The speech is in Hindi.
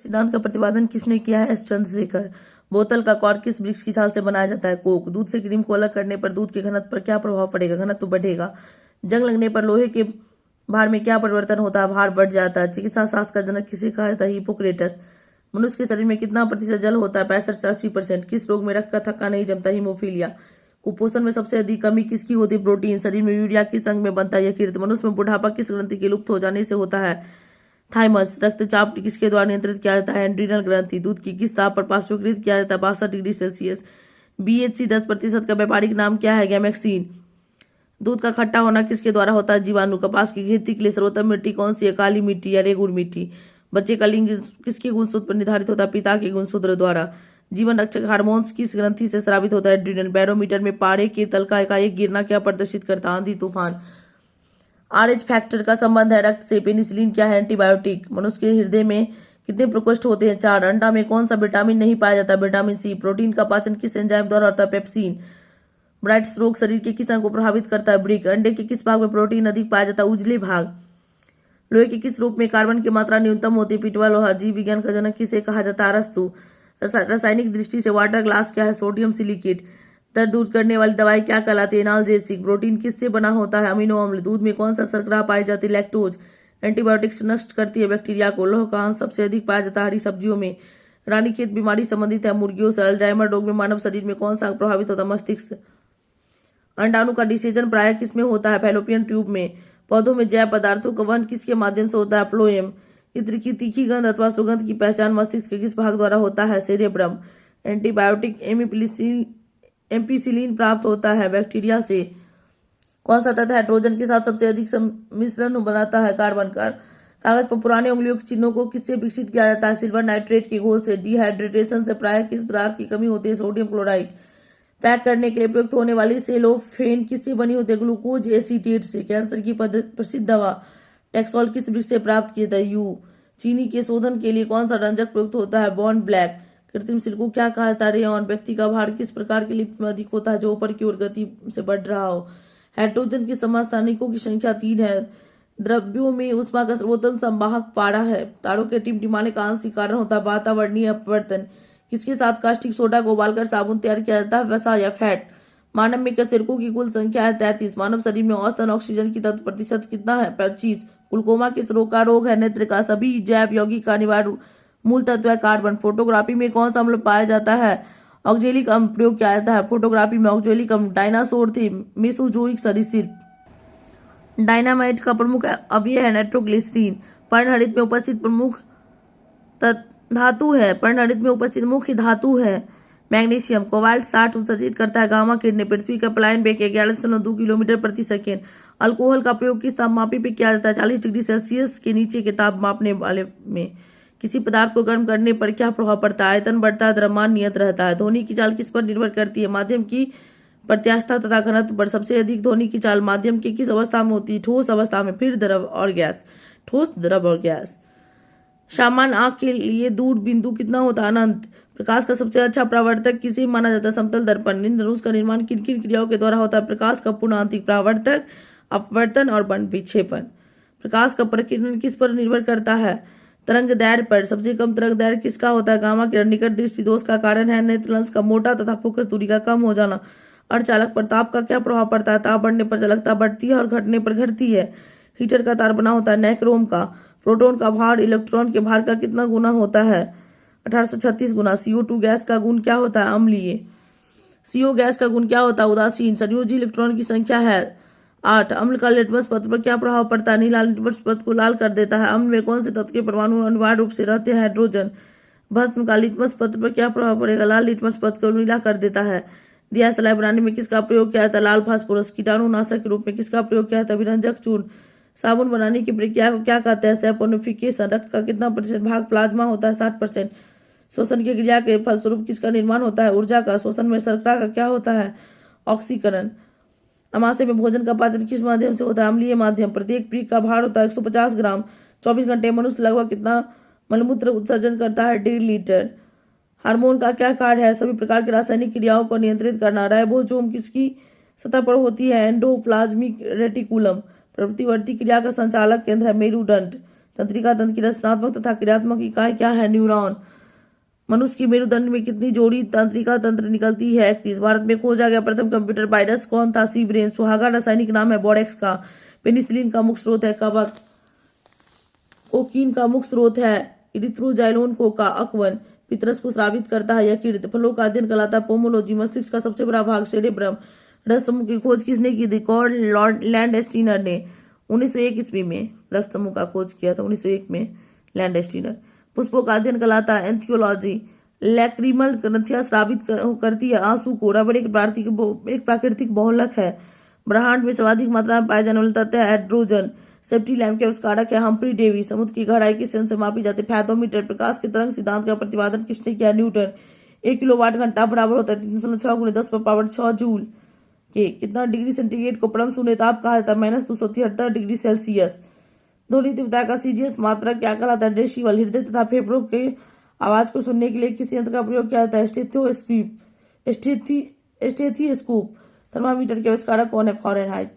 सिद्धांत का प्रतिपादन किसने किया है? एस चंद्रशेखर। बोतल का कॉर्क किस वृक्ष की छाल से बनाया जाता है? कोक। दूध से क्रीम को अलग करने पर दूध के घनत्व पर क्या प्रभाव पड़ेगा? घनत्व बढ़ेगा। जंग लगने पर लोहे के भार में क्या परिवर्तन होता है? भार बढ़ जाता है। चिकित्सा शास्त्र का जनक किसे कहा जाता है? हिपोक्रेटस। मनुष्य के शरीर में कितना प्रतिशत जल होता है? 65 से 80%। किस रोग में रक्त का थक्का नहीं जमता? हीमोफीलिया। कुपोषण में सबसे अधिक कमी किसकी होती है? प्रोटीन। शरीर में यूरिया किस अंग में बनता है? यकृत। मनुष्य में बुढ़ापा किस ग्रंथि के लुप्त हो जाने से होता है? थाइमस। रक्तचाप किसके द्वारा नियंत्रित किया जाता है? एड्रीनल ग्रंथि। दूध की किस ताप पर पार्श्वकृत किया जाता है? 62 डिग्री सेल्सियस। BHC 10% का व्यापारिक नाम क्या है? गैमेक्सीन। दूध का खट्टा होना किसके द्वारा होता है? जीवाणु। कपास की खेती के लिए सर्वोत्तम मिट्टी कौन सी है? काली मिट्टी या रेगुर मिट्टी। बच्चे का लिंग किसके गुणसूत्र पर निर्धारित होता है? पिता के गुणसूत्र द्वारा। जीवन रक्षक हार्मोन्स किस ग्रंथि से स्रावित होता है? एड्रीनल। बैरोमीटर में पारे के तल का एकाएक गिरना क्या प्रदर्शित करता है? आंधी तूफान। RH फैक्टर का संबंध है रक्त से। पेनिसिलिन क्या है? एंटीबायोटिक। मनुष्य के हृदय में कितने प्रकोष्ठ होते हैं? 4। अंडा में कौन सा विटामिन नहीं पाया जाता? Vitamin C। प्रोटीन का पाचन किस एंजाइम द्वारा होता है? पेप्सिन। ब्राइट्स रोग शरीर के किस अंग को प्रभावित करता है? ब्रिक। अंडे के किस भाग में प्रोटीन अधिक पाया जाता है? उजले भाग। लोहे के किस रूप में कार्बन की मात्रा न्यूनतम होती है? पिटवा लोहा। जीव विज्ञान का जनक किसे कहा जाता है? अरस्तु। रासायनिक दृष्टि से वाटर ग्लास क्या है? Sodium silicate. दर्द दूर करने वाली दवाई क्या कहलाती है? एनाल्जेसिक। प्रोटीन किससे बना होता है? अमीनो अम्ल। दूध में कौन सा शर्करा पाई जाती है? लैक्टोज। एंटीबायोटिक्स नष्ट करती है बैक्टीरिया को। लौह का अंश सबसे अधिक पाया जाता है हरी सब्जियों में। रानीखेत बीमारी संबंधित है मुर्गियों से। अल्जाइमर रोग में मानव शरीर में कौन सा प्रभावित होता है? मस्तिष्क। अंडाणु का डिसेजन प्राय किसमें होता है? फैलोपियन ट्यूब में। पौधों में जैव पदार्थों का वहन किसके माध्यम से होता है? फ्लोएम। इत्र की तीखी गंध अथवा सुगंध की पहचान मस्तिष्क के किस भाग द्वारा होता है? सेरेब्रम। एंटीबायोटिक एम्पिसिलिन प्राप्त होता है बैक्टीरिया से। कौन सा तत्व हाइड्रोजन के साथ सबसे अधिक मिश्रण बनाता है? कार्बन। कागज पर पुराने उंगलियों के चिन्हों को किससे विकसित किया जाता है? सिल्वर नाइट्रेट के घोल से। डिहाइड्रेशन से प्राय किस पदार्थ की कमी होती है? Sodium chloride. पैक करने के लिए प्रयुक्त होने वाली सेलोफेन किससे बनी होती है? ग्लूकोज एसीटेट से। कैंसर की प्रसिद्ध दवा टेक्सोल किस वृक्ष से प्राप्त किया था? यू। चीनी के शोधन के लिए कौन सा रंजक प्रयुक्त होता है? Bond black. कृत्रिम सिर को क्या कहा जाता है? रेयॉन। व्यक्ति का भार किस प्रकार की लिफ्ट में अधिक होता है? जो ऊपर की ओर गति से बढ़ रहा हो। हाइड्रोजन के समस्थानिकों की संख्या 3 है। द्रव्यों में ऊष्मा का सर्वोत्तम संवाहक पारा है। तारों के टिमटिमाने का आंशिक कारण होता है वातावरणीय अपवर्तन। किसके साथ कास्टिक सोडा को उबालकर साबुन तैयार किया जाता है? वसा या फैट। मानव में कशेरुकों की कुल संख्या है 33। मानव शरीर में औसतन ऑक्सीजन की तत्व प्रतिशत कितना है? 25। ग्लूकोमा किस रोग का रोग है? नेत्र का। सभी जैव यौगिक का अनिवार्य मूल तत्व है कार्बन। फोटोग्राफी में कौन सा अम्ल पाया जाता है? ऑक्जेलिक अम्ल प्रयोग किया जाता है फोटोग्राफी में। ऑक्जेलिक अम्ल डायनासोर थे मेसोजोइक सरीसृप। डायनामाइट का प्रमुख अवयव है नाइट्रोग्लिसरीन। पर्णहरित में उपस्थित प्रमुख धातु है। पर्णहरित में उपस्थित मुख्य धातु है मैग्नीशियम। कोबाल्ट 60 उत्सर्जित करता है गामा किरणें। पृथ्वी का पलायन वेग 11.2 किलोमीटर प्रति सेकेंड। अल्कोहल का प्रयोग किस तापमापी पे किया जाता है? 40 डिग्री सेल्सियस के नीचे के ताप मापने वाले में। किसी पदार्थ को गर्म करने पर क्या प्रभाव पड़ता है? आयतन बढ़ता है, द्रव्यमान नियत रहता है। ध्वनि की चाल किस पर निर्भर करती है? माध्यम की प्रत्यास्थता तथा घनत्व पर। सबसे अधिक ध्वनि की चाल माध्यम की किस अवस्था में होती है? ठोस अवस्था में। फिर द्रव और गैस। ठोस, द्रव और गैस। सामान्य आंख के लिए दूर बिंदु कितना होता है? अनंत। प्रकाश का सबसे अच्छा प्रवर्तक किसे माना जाता है? समतल दर्पण। इंद्रधनुष का निर्माण किन किन क्रियाओं के द्वारा होता है? प्रकाश का पूर्ण आंतरिक परावर्तक, अपवर्तन और विक्षेपण। प्रकाश का प्रकीर्णन किस पर निर्भर करता है? तरंग दैर्घ्य पर। सबसे कम तरंग दैर्घ्य किसका होता है? गामा किरण। निकट दृष्टि दोष का कारण है नेत्र लेंस का मोटा तथा फोकस दूरी का कम हो जाना। अर्धचालक पर ताप का क्या प्रभाव पड़ता है? ताप बढ़ने पर चालकता बढ़ती है और घटने पर घटती है। हीटर का तार बना होता है नाइक्रोम का। प्रोटॉन का भार इलेक्ट्रॉन के भार का कितना गुना होता है? 1836 गुना। CO2 गैस का गुण क्या होता है? अम्लीय। CO गैस का गुण क्या होता है? उदासीन। संयोजी इलेक्ट्रॉन की संख्या है 8। अम्ल का लिटमस पत्र पर क्या प्रभाव पड़ता है? नीला लिटमस पत्र को लाल कर देता है। अम्ल में कौन से तत्व के परमाणु अनिवार्य रूप से रहते हैं? हाइड्रोजन। भस्म का लिटमस पत्र पर क्या प्रभाव पड़ेगा? लाल लिटमस पत्र को नीला कर देता है। दिया सलाई बनाने में किसका प्रयोग किया जाता है? लाल फास्फोरस। कीटाणुनाशक के रूप में किसका प्रयोग किया जाता है? विरंजक चूर्ण। साबुन बनाने की प्रक्रिया को क्या कहते हैं? सैपोनिफिकेशन। रक्त का कितना प्रतिशत भाग प्लाज्मा होता है? 60%। शोषण की क्रिया के फलस्वरूप किसका निर्माण होता है? ऊर्जा का। शोषण में शर्करा का क्या होता है? ऑक्सीकरण। अमाशय में भोजन का पाचन किस माध्यम से होता है? अम्लीय माध्यम। प्रत्येक प्रीक का भार होता है 150 ग्राम। 24 घंटे मनुष्य लगभग कितना मलमूत्र उत्सर्जन करता है? 1.5 लीटर। हार्मोन का क्या कार्य है? सभी प्रकार की रासायनिक क्रियाओं को नियंत्रित करना। राइबोसोम किसकी सतह पर होती है? Endoplasmic reticulum. प्रवृत्तिवर्ती क्रिया का संचालक केंद्र है मेरुदंड। तंत्रिका तंत्र की रचनात्मक तथा क्रियात्मक इकाई क्या है? न्यूरॉन। मनुष्य की मेरुदंड में कितनी जोड़ी तंत्रिका तंत्र निकलती है? 31। भारत में खोजा गया प्रथम कंप्यूटर वायरस कौन था? सी ब्रेन। सुहागा रासायनिक नाम है बोरेक्स का। पेनिसिलिन का मुख्य स्रोत है कवक। कोकीन का मुख्य स्रोत है इरिथ्रोजाइलोन कोका। अकवन। पितरस को श्रावित करता है यकृत। फलों का अध्ययन कहलाता है पोमोलॉजी। मस्तिष्क का सबसे बड़ा भाग सेरेब्रम। रक्त समूह की खोज किसने की थी? कॉर्ड लैंडस्टीनर ने 1901 ईस्वी में रक्त समूह का खोज किया था। 1901 में लैंडस्टीनर। पुष्पों का अध्ययन कहलाता है एंथियोलॉजी। लैक्रिमल ग्रंथियां श्रावित करती है आंसू को। रबड़ एक प्राकृतिक बहुलक है। ब्रह्मांड में सर्वाधिक मात्रा में पाया जाने वाला तत्व है हाइड्रोजन। सेफ्टी लैम्प के आविष्कारक है हम्फ्री डेवी। समुद्र की गहराई किस यंत्र से मापी जाती है? फैथोमीटर। प्रकाश के तरंग सिद्धांत का प्रतिपादन किसने किया? न्यूटन। 1 किलोवाट घंटा बराबर होता है 3.6 × 10⁻6 जूल के। कितना डिग्री सेंटीग्रेड को परम शून्य ताप कहा जाता है? -273 डिग्री सेल्सियस। ध्वनि तीव्रता का सीजीएस मात्रक क्या कहलाता है? डेसिबल। हृदय तथा फेफड़ों के आवाज को सुनने के लिए किस यंत्र का प्रयोग किया जाता है? स्टेथोस्कोप। थर्मामीटर के आविष्कारक कौन है? फ़ारेनहाइट।